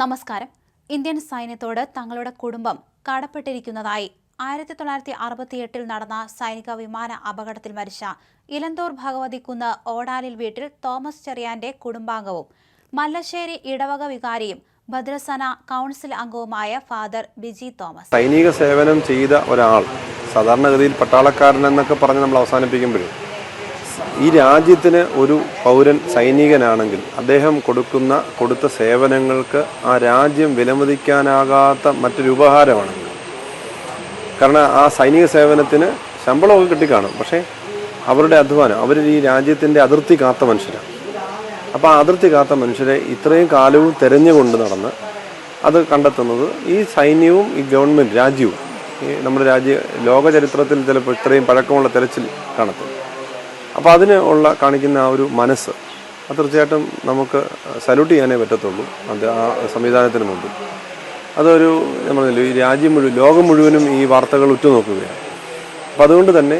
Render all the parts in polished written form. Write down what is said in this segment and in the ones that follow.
നമസ്കാരം. ഇന്ത്യൻ സൈന്യത്തോട് തങ്ങളുടെ കുടുംബം കടപ്പെട്ടിരിക്കുന്നതായി 1968 നടന്ന സൈനിക വിമാന അപകടത്തിൽ മരിച്ച ഇലന്തൂർ ഭഗവതിക്കുന്ന് ഓടാലിൽ വീട്ടിൽ തോമസ് ചെറിയാന്റെ കുടുംബാംഗവും മല്ലശ്ശേരി ഇടവക വികാരിയും ഭദ്രസന കൗൺസിൽ അംഗവുമായ ഫാദർ ബിജി തോമസ്. സൈനിക സേവനം ചെയ്ത ഒരാൾ സാധാരണഗതിയിൽ പട്ടാളക്കാരൻ എന്നൊക്കെ പറഞ്ഞ് നമ്മൾ അവസാനിപ്പിക്കുമ്പോഴും ഈ രാജ്യത്തിന് ഒരു പൗരൻ സൈനികനാണെങ്കിൽ അദ്ദേഹം കൊടുത്ത സേവനങ്ങൾക്ക് ആ രാജ്യം വിലമതിക്കാനാകാത്ത മറ്റൊരു ഉപഹാരമാണെങ്കിൽ. കാരണം ആ സൈനിക സേവനത്തിന് ശമ്പളമൊക്കെ കിട്ടിക്കാണും, പക്ഷേ അവരുടെ അധ്വാനം, അവർ ഈ രാജ്യത്തിൻ്റെ അതിർത്തി കാത്ത മനുഷ്യരാണ്. അപ്പോൾ ആ അതിർത്തി കാത്ത മനുഷ്യരെ ഇത്രയും കാലവും തെരഞ്ഞുകൊണ്ട് നടന്ന് അത് കണ്ടെത്തുന്നത് ഈ സൈന്യവും ഈ ഗവൺമെൻറ് രാജ്യവും ഈ നമ്മുടെ ലോക ചരിത്രത്തിൽ ചിലപ്പോൾ ഇത്രയും പഴക്കമുള്ള തെരച്ചിൽ കാണത്തും. അപ്പോൾ അതിന് കാണിക്കുന്ന ആ ഒരു മനസ്സ് അത് തീർച്ചയായിട്ടും നമുക്ക് സല്യൂട്ട് ചെയ്യാനേ പറ്റത്തുള്ളൂ. അത് ആ സംവിധാനത്തിന് മുമ്പ് അതൊരു നമ്മൾ ഈ ലോകം മുഴുവനും ഈ വാർത്തകൾ ഉറ്റുനോക്കുകയാണ്. അപ്പോൾ അതുകൊണ്ട് തന്നെ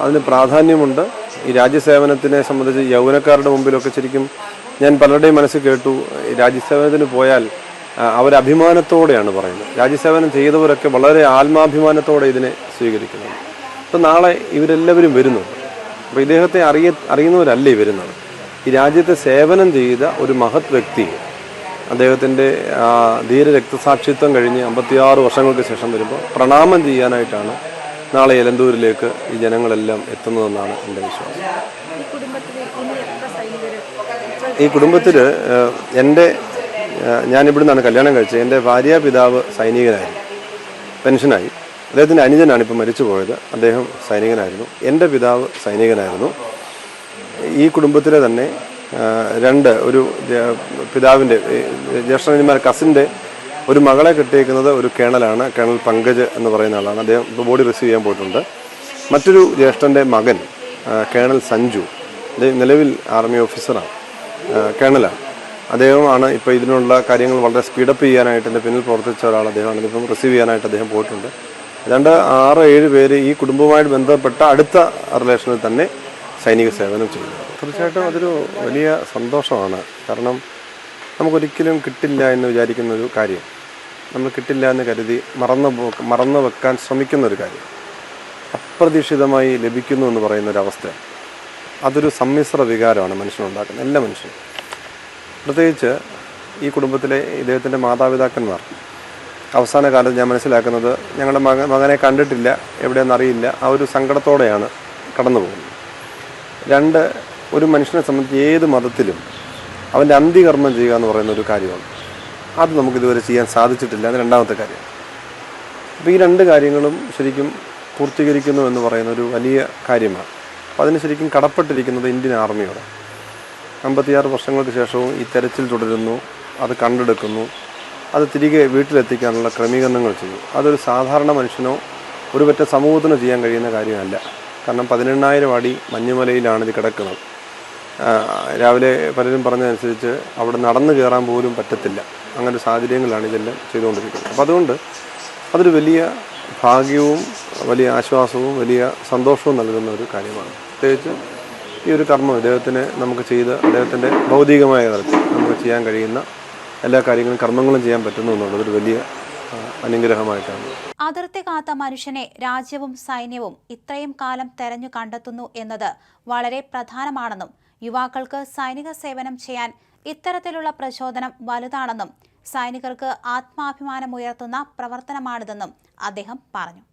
അതിന് പ്രാധാന്യമുണ്ട്. ഈ രാജ്യസേവനത്തിനെ സംബന്ധിച്ച് യൗവനക്കാരുടെ മുമ്പിലൊക്കെ ശരിക്കും ഞാൻ പലരുടെയും മനസ്സിൽ കേട്ടു, രാജ്യസേവനത്തിന് പോയാൽ അവരഭിമാനത്തോടെയാണ് പറയുന്നത്. രാജ്യസേവനം ചെയ്തവരൊക്കെ വളരെ ആത്മാഭിമാനത്തോടെ ഇതിനെ സ്വീകരിക്കുന്നുണ്ട്. അപ്പോൾ നാളെ ഇവരെല്ലാവരും വരുന്നുണ്ട്. അപ്പോൾ ഇദ്ദേഹത്തെ അറിയുന്നവരല്ല ഈ വരുന്നത്. ഈ രാജ്യത്തെ സേവനം ചെയ്ത ഒരു മഹത് വ്യക്തി, അദ്ദേഹത്തിൻ്റെ ധീര രക്തസാക്ഷിത്വം കഴിഞ്ഞ് 56 വർഷങ്ങൾക്ക് ശേഷം വരുമ്പോൾ പ്രണാമം ചെയ്യാനായിട്ടാണ് നാളെ എലന്തൂരിലേക്ക് ഈ ജനങ്ങളെല്ലാം എത്തുന്നതെന്നാണ് എൻ്റെ വിശ്വാസം. ഈ കുടുംബത്തിൽ ഞാനിവിടുന്നാണ് കല്യാണം കഴിച്ചത്. എൻ്റെ ഭാര്യാപിതാവ് സൈനികനായിരുന്നു, പെൻഷനായി. അദ്ദേഹത്തിൻ്റെ അനുജനാണ് ഇപ്പോൾ മരിച്ചു പോയത്. അദ്ദേഹം സൈനികനായിരുന്നു. എൻ്റെ പിതാവ് സൈനികനായിരുന്നു. ഈ കുടുംബത്തിലെ തന്നെ ഒരു പിതാവിൻ്റെ ജ്യേഷ്ഠന്മാർ കസിൻ്റെ ഒരു മകളെ കെട്ടിയേക്കുന്നത് ഒരു കേണലാണ്, കേണൽ പങ്കജ് എന്ന് പറയുന്ന ആളാണ്. അദ്ദേഹം ഇപ്പോൾ ബോഡി റിസീവ് ചെയ്യാൻ പോയിട്ടുണ്ട്. മറ്റൊരു ജ്യേഷ്ഠൻ്റെ മകൻ കേണൽ സഞ്ജു, നിലവിൽ ആർമി ഓഫീസറാണ്, കേണലാണ്. അദ്ദേഹമാണ് ഇപ്പോൾ ഇതിനുള്ള കാര്യങ്ങൾ വളരെ സ്പീഡപ്പ് ചെയ്യാനായിട്ട് എൻ്റെ പിന്നിൽ പ്രവർത്തിച്ച ഒരാൾ. അദ്ദേഹമാണ് ഇതിപ്പം റിസീവ് ചെയ്യാനായിട്ട് അദ്ദേഹം പോയിട്ടുണ്ട്. 6-7 പേര് ഈ കുടുംബവുമായിട്ട് ബന്ധപ്പെട്ട അടുത്ത റിലേഷനിൽ തന്നെ സൈനിക സേവനം ചെയ്യുന്നത്. തീർച്ചയായിട്ടും അതൊരു വലിയ സന്തോഷമാണ്. കാരണം നമുക്കൊരിക്കലും കിട്ടില്ല എന്ന് വിചാരിക്കുന്ന ഒരു കാര്യം, നമ്മൾ കിട്ടില്ല എന്ന് കരുതി മറന്നു വെക്കാൻ ശ്രമിക്കുന്ന ഒരു കാര്യം അപ്രതീക്ഷിതമായി ലഭിക്കുന്നു എന്ന് പറയുന്ന ഒരവസ്ഥ, അതൊരു സമ്മിശ്ര വികാരമാണ് മനുഷ്യനുണ്ടാക്കുന്നത്. എല്ലാ മനുഷ്യനും, പ്രത്യേകിച്ച് ഈ കുടുംബത്തിലെ ഇദ്ദേഹത്തിൻ്റെ മാതാപിതാക്കന്മാർ അവസാന കാലത്ത് ഞാൻ മനസ്സിലാക്കുന്നത് ഞങ്ങളുടെ മകനെ കണ്ടിട്ടില്ല, എവിടെയെന്നറിയില്ല, ആ ഒരു സങ്കടത്തോടെയാണ് കടന്നു പോകുന്നത്. 2, ഒരു മനുഷ്യനെ സംബന്ധിച്ച് ഏത് മതത്തിലും അവൻ്റെ അന്ത്യകർമ്മം ചെയ്യുക എന്ന് പറയുന്ന ഒരു കാര്യമാണ്. അത് നമുക്കിതുവരെ ചെയ്യാൻ സാധിച്ചിട്ടില്ല. അത് രണ്ടാമത്തെ കാര്യം. അപ്പോൾ ഈ 2 കാര്യങ്ങളും ശരിക്കും പൂർത്തീകരിക്കുന്നു എന്ന് പറയുന്ന ഒരു വലിയ കാര്യമാണ്. അപ്പോൾ അതിന് ശരിക്കും കടപ്പെട്ടിരിക്കുന്നത് ഇന്ത്യൻ ആർമിയോട്. 56 വർഷങ്ങൾക്ക് ശേഷവും ഈ തെരച്ചിൽ തുടരുന്നു, അത് കണ്ടെടുക്കുന്നു, അത് തിരികെ വീട്ടിലെത്തിക്കാനുള്ള ക്രമീകരണങ്ങൾ ചെയ്യും. അതൊരു സാധാരണ മനുഷ്യനോ ഒരു പറ്റ സമൂഹത്തിനോ ചെയ്യാൻ കഴിയുന്ന കാര്യമല്ല. കാരണം 18,000 അടി മഞ്ഞുമലയിലാണ് ഇത് കിടക്കുന്നത്. രാവിലെ പലരും പറഞ്ഞതനുസരിച്ച് അവിടെ നടന്നു കയറാൻ പോലും പറ്റത്തില്ല. അങ്ങനെ സാഹചര്യങ്ങളാണ് ഇതെല്ലാം ചെയ്തുകൊണ്ടിരിക്കുന്നത്. അപ്പോൾ അതുകൊണ്ട് അതൊരു വലിയ ഭാഗ്യവും വലിയ ആശ്വാസവും വലിയ സന്തോഷവും നൽകുന്ന ഒരു കാര്യമാണ്. പ്രത്യേകിച്ച് ഈ ഒരു കർമ്മം അദ്ദേഹത്തിൻ്റെ ഭൗതികമായ തലത്തിൽ നമുക്ക് ചെയ്യാൻ കഴിയുന്ന എല്ലാ കാര്യങ്ങളും കർമ്മങ്ങളും ചെയ്യാൻ പറ്റുന്നു എന്നുള്ളത് ഒരു വലിയ അനുഗ്രഹമായിട്ടാണ്. അതിർത്തി കാത്ത മനുഷ്യനെ രാജ്യവും സൈന്യവും ഇത്രയും കാലം തെരഞ്ഞു കണ്ടെത്തുന്നു എന്നത് വളരെ പ്രധാനമാണെന്നും യുവാക്കൾക്ക് സൈനിക സേവനം ചെയ്യാൻ ഇത്തരത്തിലുള്ള പ്രചോദനം വലുതാണെന്നും സൈനികർക്ക് ആത്മാഭിമാനമുയർത്തുന്ന പ്രവർത്തനമാണിതെന്നും അദ്ദേഹം പറഞ്ഞു.